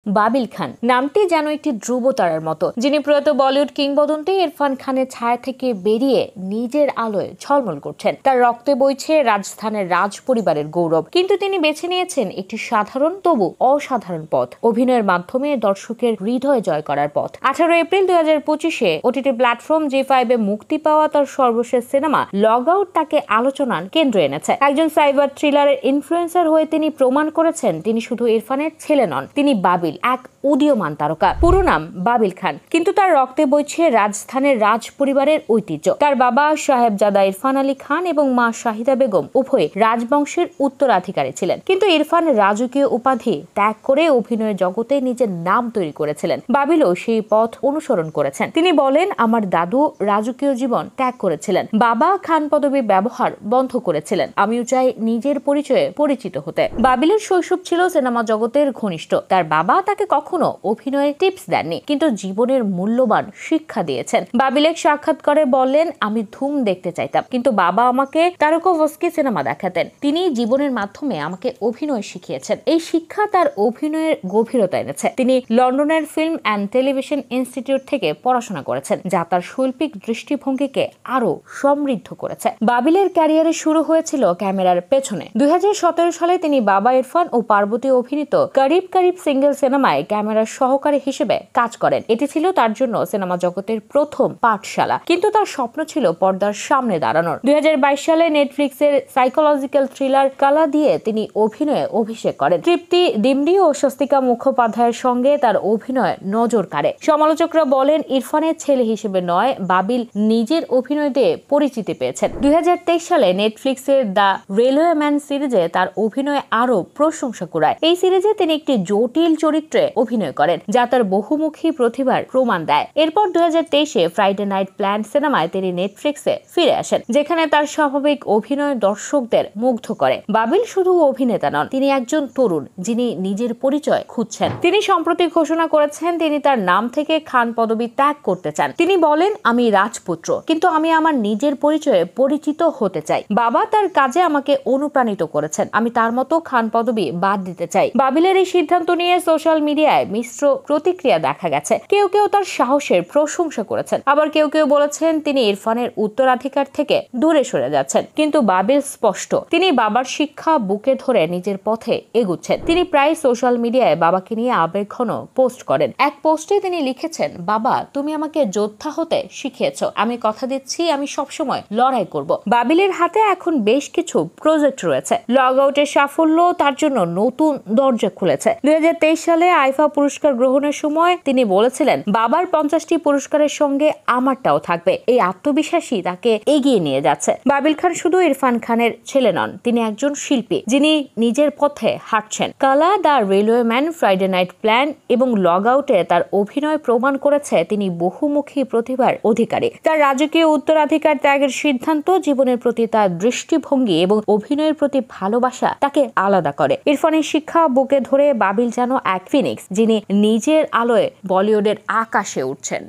বাবিল খান নামটি যেন একটি ধ্রুবতারার মতো, যিনি প্রয়াত বলিউড কিংবদন্তি ইরফান খানের ছায়া থেকে বেরিয়ে নিজের আলোয় ঝলমল করছেন। তার রক্তে বইছে রাজস্থানের রাজ পরিবারের গৌরব, কিন্তু তিনি বেছে নিয়েছেন একটি সাধারণ তবু অসাধারণ পথ, অভিনয়ের মাধ্যমে দর্শকের হৃদয় জয় করার পথ। 18 এপ্রিল 2025-এ ওটিটি প্ল্যাটফর্ম জি5-এ মুক্তি পাওয়া তার সর্বশেষ সিনেমা লগ আউট তাকে আলোচনার কেন্দ্রে এনেছে। একজন সাইবার থ্রিলারের ইনফ্লুয়েন্সার হয়ে তিনি প্রমাণ করেছেন তিনি শুধু ইরফানের ছেলে নন, তিনি বাবিল, এক উদীয়মান তারকা। পুরো নাম বাবিল খান, কিন্তু তার রক্তে বইছে রাজস্থানের রাজ পরিবারের ঐতিহ্য। তার বাবা সাহেবজাদা ইরফান আলী খান এবং মা শাহিদা বেগম উভয়ে রাজবংশের উত্তরাধিকারী ছিলেন, কিন্তু ইরফান রাজকীয় উপাধি ত্যাগ করে অভিনয় জগতে নিজের নাম তৈরি করেছিলেন। বাবিলও সেই পথ অনুসরণ করেছেন। তিনি বলেন, আমার দাদু রাজকীয় জীবন ত্যাগ করেছিলেন, বাবা খান পদবী ব্যবহার বন্ধ করেছিলেন, আমিও চাই নিজের পরিচয়ে পরিচিত হতে। বাবিলের শৈশব ছিল সিনেমা জগতের ঘনিষ্ঠ। তার বাবা তাকে কখনো অভিনয়ের টিপস দেননি, কিন্তু জীবনের মূল্যবান শিক্ষা দিয়েছেন। বাবিল এক সাক্ষাৎকারে বললেন, আমি ধুম দেখতে চাইতাম, কিন্তু বাবা আমাকে তারকোভস্কি সিনেমা দেখাতেন। তিনি জীবনের মাধ্যমে আমাকে অভিনয় শিখিয়েছেন। এই শিক্ষা তার অভিনয়ের গভীরতা এনেছে। তিনি লন্ডনের ফিল্ম অ্যান্ড টেলিভিশন ইনস্টিটিউট থেকে পড়াশোনা করেছেন, যা তার শৈল্পিক দৃষ্টিভঙ্গিকে আরো সমৃদ্ধ করেছে। বাবিলের ক্যারিয়ারে শুরু হয়েছিল ক্যামেরার পেছনে। 2017 সালে তিনি বাবা ইরফান ও পার্বতী অভিনীত করিব করিব সিঙ্গেল সিনেমায় ক্যামেরার সহকারী হিসেবে কাজ করেন। এটি ছিল তার জন্য সিনেমা জগতের প্রথম পাঠশালা, কিন্তু তার স্বপ্ন ছিল পর্দার সামনে দাঁড়ানোর। 2022 সালে নেটফ্লিক্সের সাইকোলজিক্যাল থ্রিলার কালা দিয়ে তিনি অভিনয়ে অভিষেক করেন। তৃপ্তি ডিমডি ও স্বস্তিকা মুখোপাধ্যায়ের সঙ্গে তার অভিনয় নজর কাড়ে। সমালোচকরা বলেন, ইরফানের ছেলে হিসেবে নয়, বাবিল নিজের অভিনয় দিয়ে পরিচিতি পেয়েছেন। 2023 সালে নেটফ্লিক্সের দ্য রেলওয়ে ম্যান সিরিজে তার অভিনয় আরো প্রশংসা কুড়ায়। এই সিরিজে তিনি একটি জটিল চরিত্রে অভিনয় করেন, যা তার বহুমুখী প্রতিভার প্রমাণ দেয়। এরপর 2023-এ ফ্রাইডে নাইট প্ল্যান সিনেমায় তিনি নেটফ্লিক্সে ফিরে আসেন, যেখানে তার স্বাভাবিক অভিনয় দর্শকদের মুগ্ধ করে। বাবিল শুধু অভিনেতা নন, তিনি একজন তরুণ যিনি নিজের পরিচয় খুঁজছেন। তিনি সম্প্রতি ঘোষণা করেছেন তিনি তার নাম থেকে খান পদবী ত্যাগ করতে চান। তিনি বলেন, আমি রাজপুত্র, কিন্তু আমি আমার নিজের পরিচয়ে পরিচিত হতে চাই। বাবা তার কাজে আমাকে অনুপ্রাণিত করেছেন, আমি তার মতো খান পদবী বাদ দিতে চাই। বাবিলের এই সিদ্ধান্ত নিয়ে সোশ্যাল মিডিয়ায় মিশ্র প্রতিক্রিয়া দেখা গেছে। কেউ কেউ তার সাহসের প্রশংসা করেছেন, আবার কেউ কেউ বলেছেন তিনি ইরফানের উত্তরাধিকার থেকে দূরে সরে যাচ্ছেন। কিন্তু বাবিল স্পষ্ট, তিনি বাবার শিক্ষা বুকে ধরে নিজের পথে এগুচ্ছেন। তিনি প্রায় সোশ্যাল মিডিয়ায় বাবাকে নিয়ে আবেগঘন পোস্ট করেন। এক পোস্টে তিনি লিখেছেন, বাবা, তুমি আমাকে যোদ্ধা হতে শিখিয়েছ, আমি কথা দিচ্ছি আমি সবসময় লড়াই করব। বাবিলের হাতে এখন বেশ কিছু প্রজেক্ট রয়েছে। লগ আউটের সাফল্য তার জন্য নতুন দরজা খুলেছে। 2023 সালে আইফা পুরস্কার গ্রহণের সময় তিনি বলেছিলেন, বাবার 50টি পুরস্কারের সঙ্গে আমারটাও থাকবে। এই আত্মবিশ্বাসী তাকে এগিয়ে নিয়ে যাচ্ছে। বাবিল খান শুধু ইরফান খানের ছেলে নন, তিনি একজন শিল্পী যিনি নিজের পথে হাঁটছেন। কালা, the railway man, Friday night plan এবং লগ আউটে তার অভিনয় প্রমাণ করেছে তিনি বহুমুখী প্রতিভার অধিকারী। তার রাজকীয় উত্তরাধিকার ত্যাগের সিদ্ধান্ত, জীবনের প্রতি তার দৃষ্টিভঙ্গি এবং অভিনয়ের প্রতি ভালোবাসা তাকে আলাদা করে। ইরফানের শিক্ষা বুকে ধরে বাবিল যেন এক ফিনিক্স, যিনি নিজের আলোয় বলিউডের আকাশে উঠছেন।